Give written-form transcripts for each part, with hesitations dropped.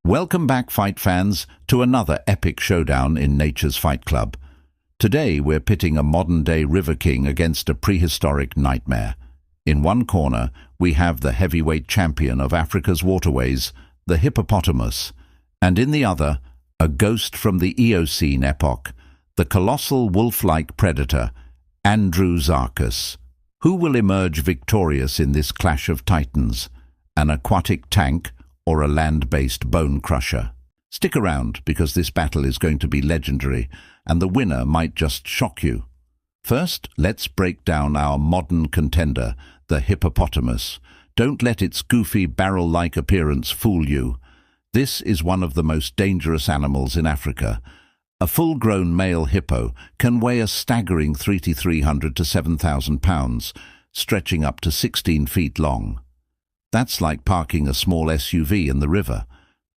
Welcome back, fight fans, to another epic showdown in nature's fight club. Today we're pitting a modern-day river king against a prehistoric nightmare. In one corner, we have the heavyweight champion of Africa's waterways, the hippopotamus, and in the other, a ghost from the Eocene epoch, the colossal wolf-like predator, Andrewsarchus. Who will emerge victorious in this clash of titans? An aquatic tank or a land-based bone crusher? Stick around, because this battle is going to be legendary, and the winner might just shock you. First, let's break down our modern contender, the hippopotamus. Don't let its goofy barrel-like appearance fool you. This is one of the most dangerous animals in Africa. A full-grown male hippo can weigh a staggering 3,300 to 7,000 pounds, stretching up to 16 feet long. That's like parking a small SUV in the river.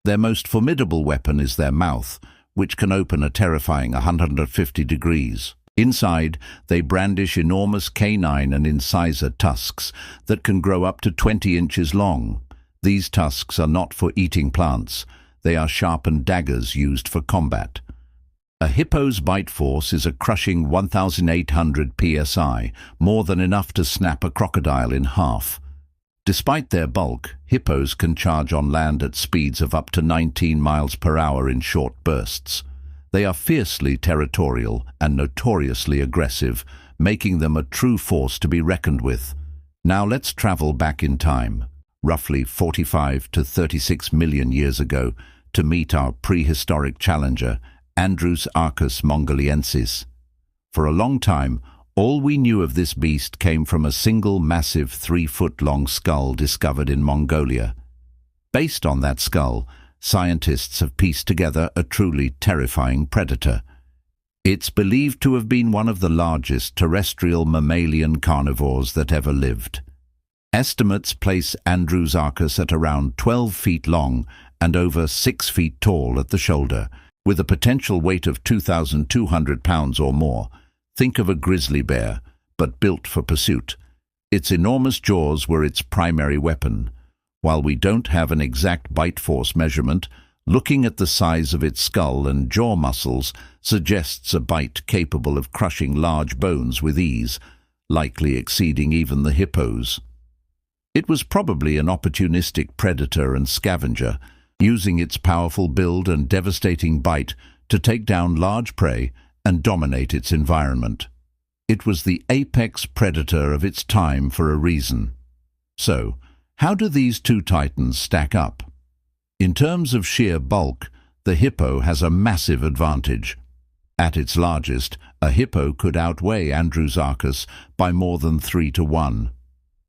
Their most formidable weapon is their mouth, which can open a terrifying 150 degrees. Inside, they brandish enormous canine and incisor tusks that can grow up to 20 inches long. These tusks are not for eating plants. They are sharpened daggers used for combat. A hippo's bite force is a crushing 1,800 psi, more than enough to snap a crocodile in half. Despite their bulk, hippos can charge on land at speeds of up to 19 miles per hour in short bursts. They are fiercely territorial and notoriously aggressive, making them a true force to be reckoned with. Now let's travel back in time, roughly 45 to 36 million years ago, to meet our prehistoric challenger, Andrewsarchus mongoliensis. For a long time, all we knew of this beast came from a single massive 3-foot-long skull discovered in Mongolia. Based on that skull, scientists have pieced together a truly terrifying predator. It's believed to have been one of the largest terrestrial mammalian carnivores that ever lived. Estimates place Andrewsarchus at around 12 feet long and over 6 feet tall at the shoulder, with a potential weight of 2,200 pounds or more. Think of a grizzly bear, but built for pursuit. Its enormous jaws were its primary weapon. While we don't have an exact bite force measurement, looking at the size of its skull and jaw muscles suggests a bite capable of crushing large bones with ease, likely exceeding even the hippo's. It was probably an opportunistic predator and scavenger, using its powerful build and devastating bite to take down large prey and dominate its environment. It was the apex predator of its time for a reason. So, how do these two titans stack up? In terms of sheer bulk, the hippo has a massive advantage. At its largest, a hippo could outweigh Andrewsarchus by more than 3 to 1.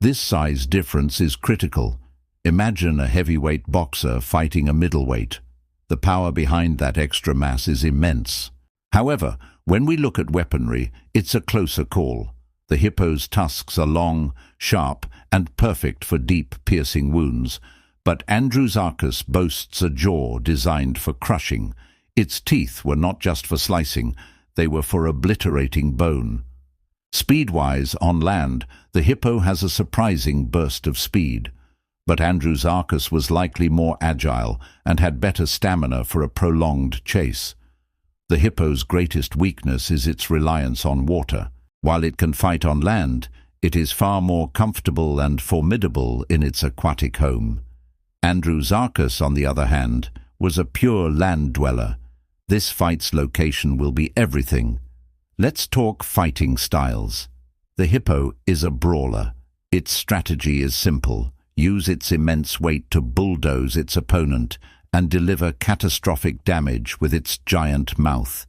This size difference is critical. Imagine a heavyweight boxer fighting a middleweight. The power behind that extra mass is immense. However, when we look at weaponry, it's a closer call. The hippo's tusks are long, sharp, and perfect for deep, piercing wounds. But Andrewsarchus boasts a jaw designed for crushing. Its teeth were not just for slicing, they were for obliterating bone. Speed-wise, on land, the hippo has a surprising burst of speed. But Andrewsarchus was likely more agile and had better stamina for a prolonged chase. The hippo's greatest weakness is its reliance on water. While it can fight on land, it is far more comfortable and formidable in its aquatic home. Andrewsarchus, on the other hand, was a pure land dweller. This fight's location will be everything. Let's talk fighting styles. The hippo is a brawler. Its strategy is simple. Use its immense weight to bulldoze its opponent and deliver catastrophic damage with its giant mouth.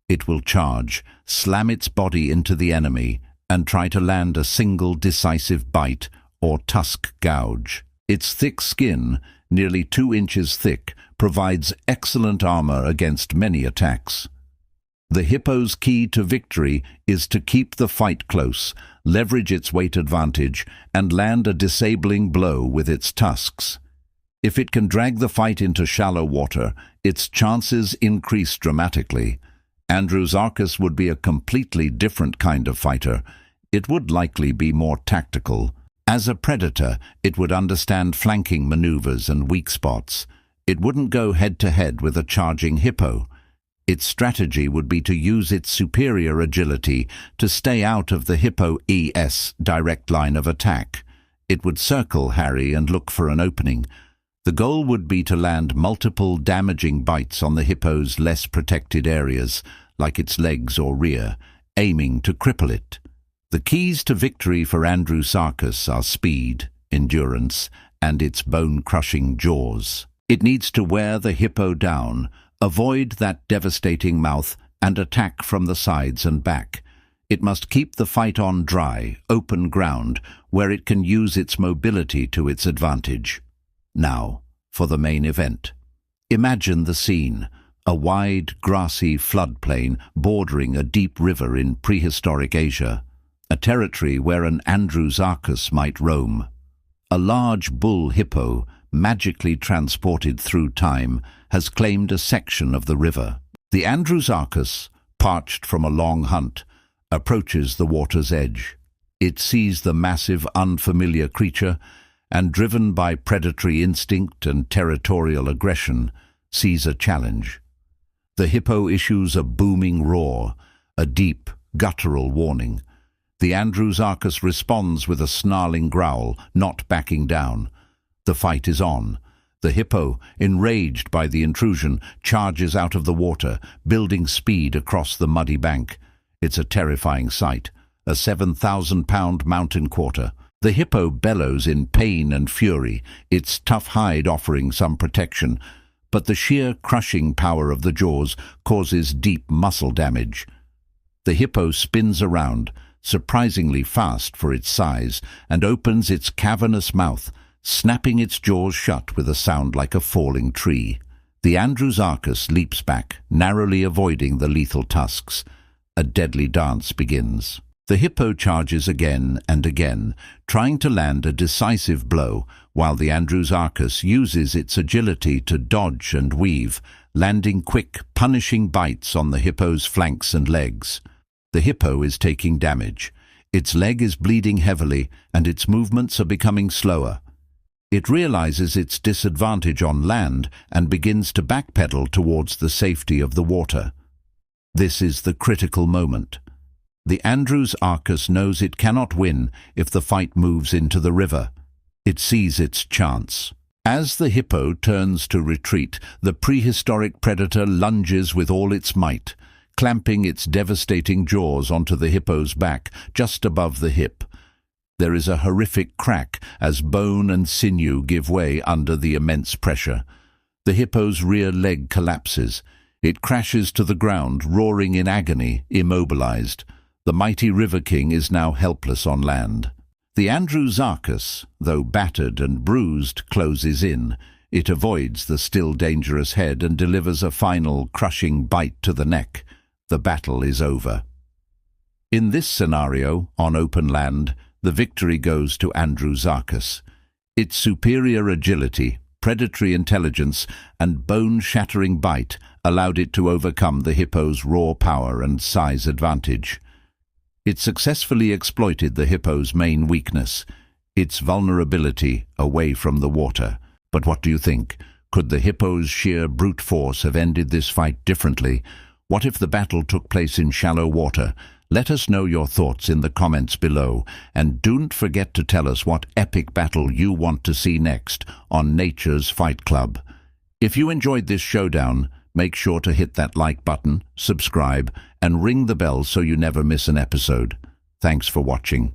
It will charge, slam its body into the enemy, and try to land a single decisive bite or tusk gouge. Its thick skin, nearly 2 inches thick, provides excellent armor against many attacks. The hippo's key to victory is to keep the fight close, leverage its weight advantage, and land a disabling blow with its tusks. If it can drag the fight into shallow water, its chances increase dramatically. Andrewsarchus would be a completely different kind of fighter. It would likely be more tactical. As a predator, it would understand flanking maneuvers and weak spots. It wouldn't go head-to-head with a charging hippo. Its strategy would be to use its superior agility to stay out of the hippo's direct line of attack. It would circle Harry and look for an opening. The goal would be to land multiple damaging bites on the hippo's less protected areas, like its legs or rear, aiming to cripple it. The keys to victory for Andrewsarchus are speed, endurance, and its bone-crushing jaws. It needs to wear the hippo down, avoid that devastating mouth, and attack from the sides and back. It must keep the fight on dry, open ground, where it can use its mobility to its advantage. Now, for the main event. Imagine the scene, a wide, grassy floodplain bordering a deep river in prehistoric Asia, a territory where an Andrewsarchus might roam. A large bull hippo, magically transported through time, has claimed a section of the river. The Andrewsarchus, parched from a long hunt, approaches the water's edge. It sees the massive, unfamiliar creature and, driven by predatory instinct and territorial aggression, sees a challenge. The hippo issues a booming roar, a deep, guttural warning. The Andrewsarchus responds with a snarling growl, not backing down. The fight is on. The hippo, enraged by the intrusion, charges out of the water, building speed across the muddy bank. It's a terrifying sight, a 7,000-pound mountain quarter. The hippo bellows in pain and fury, its tough hide offering some protection, but the sheer crushing power of the jaws causes deep muscle damage. The hippo spins around, surprisingly fast for its size, and opens its cavernous mouth, snapping its jaws shut with a sound like a falling tree. The Andrewsarchus leaps back, narrowly avoiding the lethal tusks. A deadly dance begins. The hippo charges again and again, trying to land a decisive blow, while the Andrewsarchus uses its agility to dodge and weave, landing quick, punishing bites on the hippo's flanks and legs. The hippo is taking damage. Its leg is bleeding heavily, and its movements are becoming slower. It realizes its disadvantage on land and begins to backpedal towards the safety of the water. This is the critical moment. The Andrewsarchus knows it cannot win if the fight moves into the river. It sees its chance. As the hippo turns to retreat, the prehistoric predator lunges with all its might, clamping its devastating jaws onto the hippo's back, just above the hip. There is a horrific crack as bone and sinew give way under the immense pressure. The hippo's rear leg collapses. It crashes to the ground, roaring in agony, immobilized. The mighty river king is now helpless on land. The Andrewsarchus, though battered and bruised, closes in. It avoids the still dangerous head and delivers a final, crushing bite to the neck. The battle is over. In this scenario, on open land, the victory goes to Andrewsarchus. Its superior agility, predatory intelligence, and bone-shattering bite allowed it to overcome the hippo's raw power and size advantage. It successfully exploited the hippo's main weakness, its vulnerability away from the water. But what do you think? Could the hippo's sheer brute force have ended this fight differently? What if the battle took place in shallow water? Let us know your thoughts in the comments below, and don't forget to tell us what epic battle you want to see next on Nature's Fight Club. If you enjoyed this showdown, make sure to hit that like button, subscribe, and ring the bell so you never miss an episode. Thanks for watching.